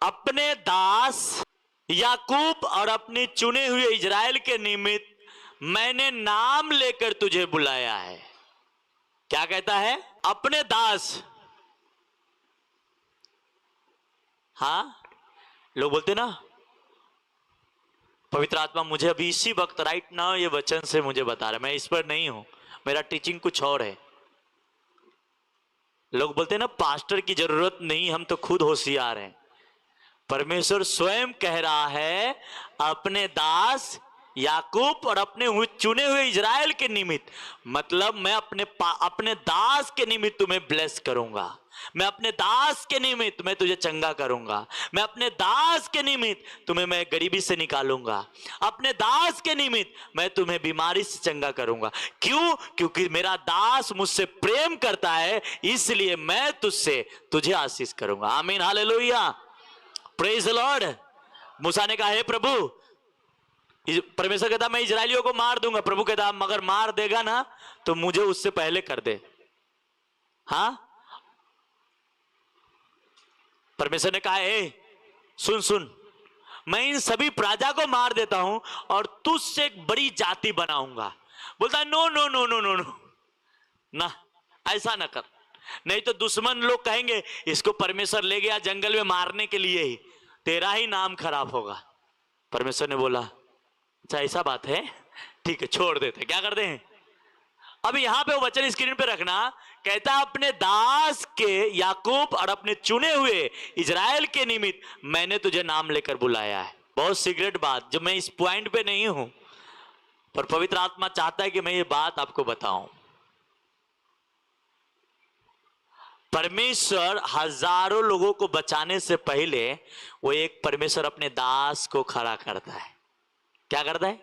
अपने दास याकूब और अपने चुने हुए इजराइल के निमित्त मैंने नाम लेकर तुझे बुलाया है। क्या कहता है? अपने दास। हाँ, लोग बोलते ना पवित्र आत्मा मुझे अभी इसी वक्त राइट नाउ ये वचन से मुझे बता रहा है, मैं इस पर नहीं हूं, मेरा टीचिंग कुछ और है। लोग बोलते हैं ना पास्टर की जरूरत नहीं, हम तो खुद होशियार हैं। परमेश्वर स्वयं कह रहा है अपने दास याकूब और अपने चुने हुए इजराइल के निमित्त, मतलब मैं अपने दास के निमित्त तुम्हें ब्लेस करूंगा, मैं अपने दास के निमित्त मैं तुझे चंगा करूंगा, मैं अपने दास के निमित्त तुम्हें मैं गरीबी से निकालूंगा, अपने दास के निमित्त मैं तुम्हें बीमारी से चंगा करूंगा। क्यों? क्योंकि मेरा दास मुझसे प्रेम करता है, इसलिए मैं तुझे आशीष करूंगा। आमीन, हालेलुया, प्रेज द लॉर्ड। मूसा ने कहा हे प्रभु, परमेश्वर कहता मैं इजरायलियों को मार दूंगा। प्रभु कहता मगर मार देगा ना तो मुझे उससे पहले कर दे। हाँ, परमेश्वर ने कहा ए सुन सुन, मैं इन सभी प्रजा को मार देता हूं और तुझसे एक बड़ी जाति बनाऊंगा। बोलता है no no no no no no ना, ऐसा ना कर, नहीं तो दुश्मन लोग कहेंगे इसको परमेश्वर ले गया जंगल में मारने के लिए ही, तेरा ही नाम खराब होगा। परमेश्वर ने बोला अच्छा ऐसा बात है, ठीक है छोड़ देते। क्या करते हैं? अब यहां पे वो वचन स्क्रीन पे रखना, कहता अपने दास के याकूब और अपने चुने हुए इजराइल के निमित्त मैंने तुझे नाम लेकर बुलाया है। बहुत सीक्रेट बात जो मैं इस पॉइंट पे नहीं हूं, पर पवित्र आत्मा चाहता है कि मैं ये बात आपको बताऊं। परमेश्वर हजारों लोगों को बचाने से पहले वो एक परमेश्वर अपने दास को खड़ा करता है। क्या करता है?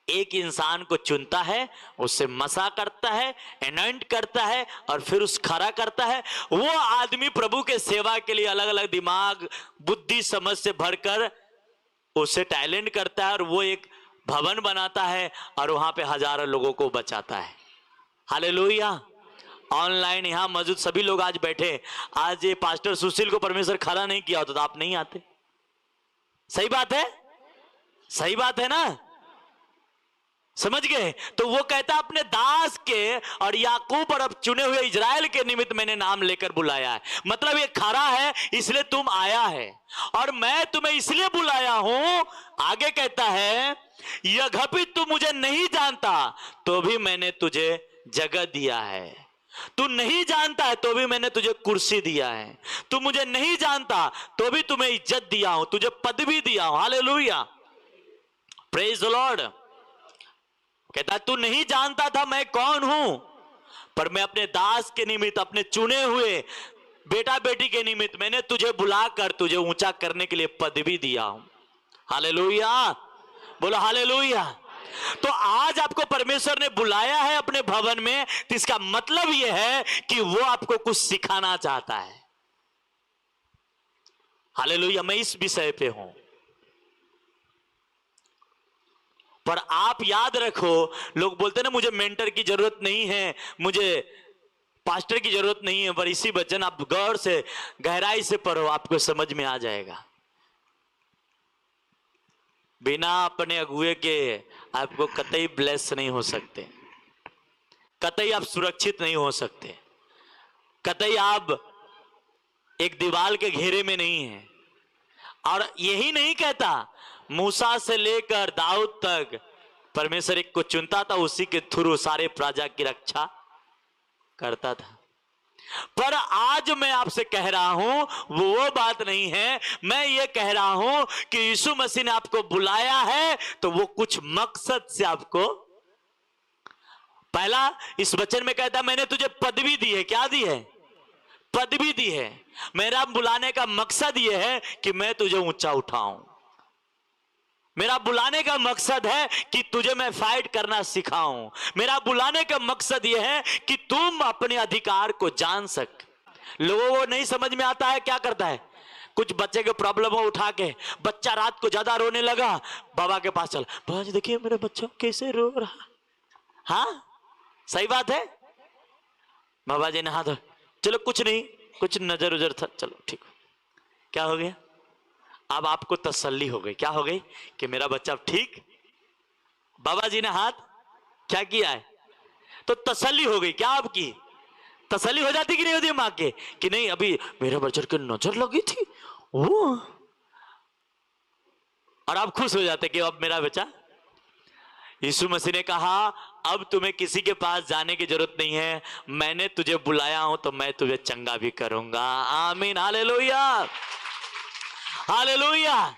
एक इंसान को चुनता है, उससे मसा करता है, एनॉइंट करता है और फिर उस खड़ा करता है। वो आदमी प्रभु के सेवा के लिए अलग अलग दिमाग बुद्धि समझ से भरकर उसे टैलेंट करता है और वो एक भवन बनाता है और वहां पे हजारों लोगों को बचाता है। हालेलुया। ऑनलाइन यहां मौजूद सभी लोग आज बैठे, आज ये पास्टर सुशील को परमेश्वर खड़ा नहीं किया होता तो आप नहीं आते। सही बात है, सही बात है ना, समझ गए? तो वो कहता अपने दास के और याकूब और अब चुने हुए इजराइल के निमित्त मैंने नाम लेकर बुलाया है। मतलब ये खरा है इसलिए तुम आया है और मैं तुम्हें इसलिए बुलाया हूं। आगे कहता है यद्यपि तू मुझे नहीं जानता तो भी मैंने तुझे जगह दिया है, तू नहीं जानता है तो भी मैंने तुझे कुर्सी दिया है, तू मुझे नहीं जानता तो भी तुम्हें इज्जत दिया हूं, तुझे पदवी दिया हूं। Hallelujah, praise the Lord. कहता तू नहीं जानता था मैं कौन हूं, पर मैं अपने दास के निमित्त अपने चुने हुए बेटा बेटी के निमित्त मैंने तुझे बुलाकर तुझे ऊंचा करने के लिए पदवी दिया हूं। हालेलुया, बोलो हालेलुया। तो आज आपको परमेश्वर ने बुलाया है अपने भवन में, तो इसका मतलब यह है कि वो आपको कुछ सिखाना चाहता है। हालेलुया, मैं इस विषय पे हूं। पर आप याद रखो, लोग बोलते ना मुझे मेंटर की जरूरत नहीं है, मुझे पास्टर की जरूरत नहीं है, पर इसी वचन आप गौर से गहराई से पढ़ो, आपको समझ में आ जाएगा। बिना अपने अगुए के आपको कतई ब्लेस नहीं हो सकते, कतई आप सुरक्षित नहीं हो सकते, कतई आप एक दीवार के घेरे में नहीं है। और यही नहीं कहता, मूसा से लेकर दाऊद तक परमेश्वर एक को चुनता था, उसी के थ्रू सारे प्रजा की रक्षा करता था। पर आज मैं आपसे कह रहा हूं वो बात नहीं है। मैं ये कह रहा हूं कि यीशु मसीह ने आपको बुलाया है तो वो कुछ मकसद से आपको, पहला इस वचन में कहता मैंने तुझे पदवी दी है। क्या दी है? पदवी दी है। मेरा बुलाने का मकसद यह है कि मैं तुझे ऊंचा उठाऊं। मेरा बुलाने का मकसद है कि तुझे मैं फाइट करना सिखाऊं। मेरा बुलाने का मकसद यह है कि तुम अपने अधिकार को जान सक। लोगों को नहीं समझ में आता है, क्या करता है, कुछ बच्चे के प्रॉब्लम हो उठा के, बच्चा रात को ज्यादा रोने लगा, बाबा के पास चल, बाबा जी देखिए मेरा बच्चा कैसे रो रहा। हाँ सही बात है, बाबा जी ने हाथ, चलो कुछ नहीं, कुछ नजर उजर था, चलो ठीक। क्या हो गया? अब आपको तसल्ली हो गई। क्या हो गई? कि मेरा बच्चा अब ठीक, बाबा जी ने हाथ क्या किया है, तो तसल्ली हो गई। क्या आपकी तसल्ली हो जाती कि नहीं होती मां के, कि नहीं अभी मेरे बच्चे की नजर लगी थी वो, और आप खुश हो जाते कि अब मेरा बच्चा। यीशु मसीह ने कहा अब तुम्हें किसी के पास जाने की जरूरत नहीं है, मैंने तुझे बुलाया हूं तो मैं तुझे चंगा भी करूंगा। आमीन, हालेलुया, हालेलुया।